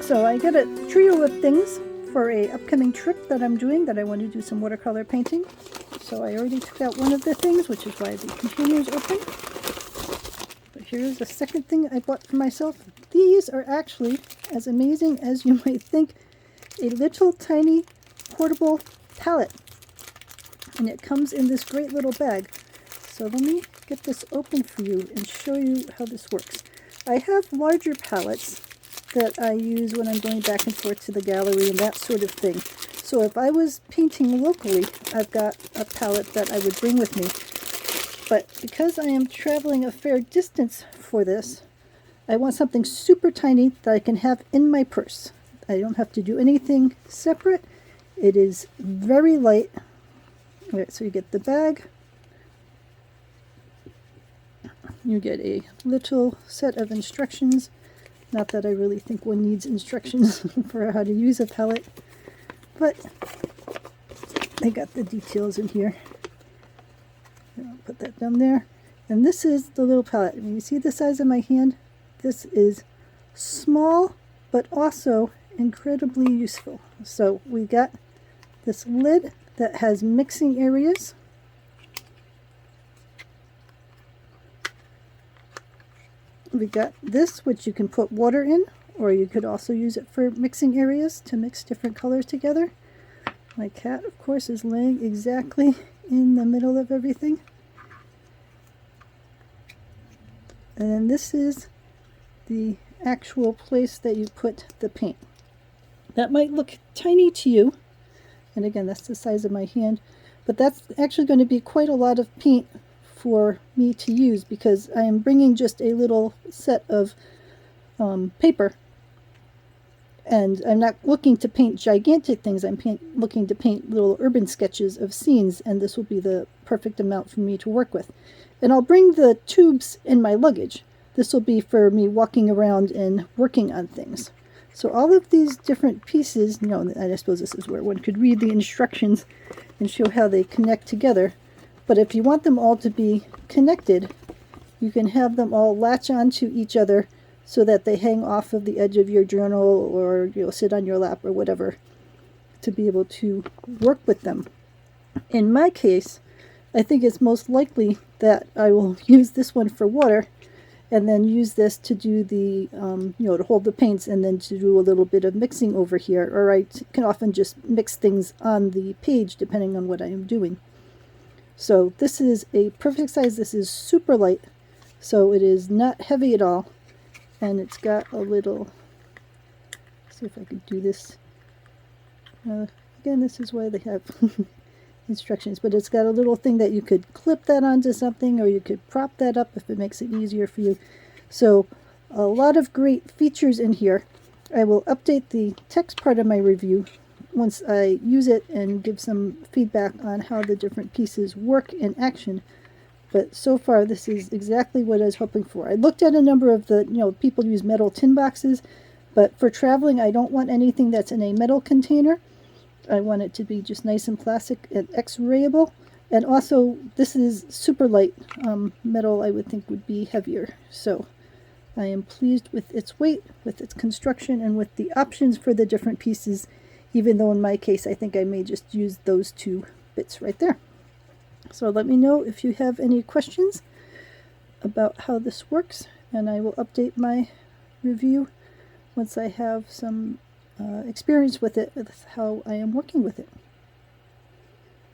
So I got a trio of things for a upcoming trip that I'm doing that I want to do some watercolor painting. So I already took out one of the things, which is why the container is open. But here's the second thing I bought for myself. These are actually as amazing as you might think. A little tiny portable palette. And it comes in this great little bag. So let me get this open for you and show you how this works. I have larger palettes that I use when I'm going back and forth to the gallery and that sort of thing. So if I was painting locally, I've got a palette that I would bring with me. But because I am traveling a fair distance for this, I want something super tiny that I can have in my purse. I don't have to do anything separate. It is very light. All right, so you get the bag. You get a little set of instructions. Not that I really think one needs instructions for how to use a palette, but I got the details in here. I'll put that down there. And this is the little palette. I mean, you see the size of my hand? This is small, but also incredibly useful. So we got this lid that has mixing areas. We got this, which you can put water in, or you could also use it for mixing areas to mix different colors together. My cat, of course, is laying exactly in the middle of everything. And then this is the actual place that you put the paint. That might look tiny to you, and again, that's the size of my hand, but that's actually going to be quite a lot of paint for me to use because I am bringing just a little set of paper, and I'm not looking to paint gigantic things. I'm looking to paint little urban sketches of scenes, and this will be the perfect amount for me to work with. And I'll bring the tubes in my luggage. This will be for me walking around and working on things. So all of these different pieces, I suppose this is where one could read the instructions and show how they connect together. But if you want them all to be connected, you can have them all latch onto each other so that they hang off of the edge of your journal or sit on your lap or whatever to be able to work with them. In my case, I think it's most likely that I will use this one for water and then use this to do the, to hold the paints and then to do a little bit of mixing over here. Or I can often just mix things on the page depending on what I am doing. So this is a perfect size. This is super light, so it is not heavy at all. And it's got a little, let's see if I could do this. Again, this is why they have instructions, but it's got a little thing that you could clip that onto something, or you could prop that up if it makes it easier for you. So a lot of great features in here. I will update the text part of my review once I use it and give some feedback on how the different pieces work in action. But so far, this is exactly what I was hoping for. I looked at a number of the, people use metal tin boxes, but for traveling, I don't want anything that's in a metal container. I want it to be just nice and plastic and X-rayable. And also, this is super light. Metal, I would think, would be heavier. So I am pleased with its weight, with its construction, and with the options for the different pieces, even though in my case, I think I may just use those two bits right there. So let me know if you have any questions about how this works, and I will update my review once I have some experience with it, with how I am working with it.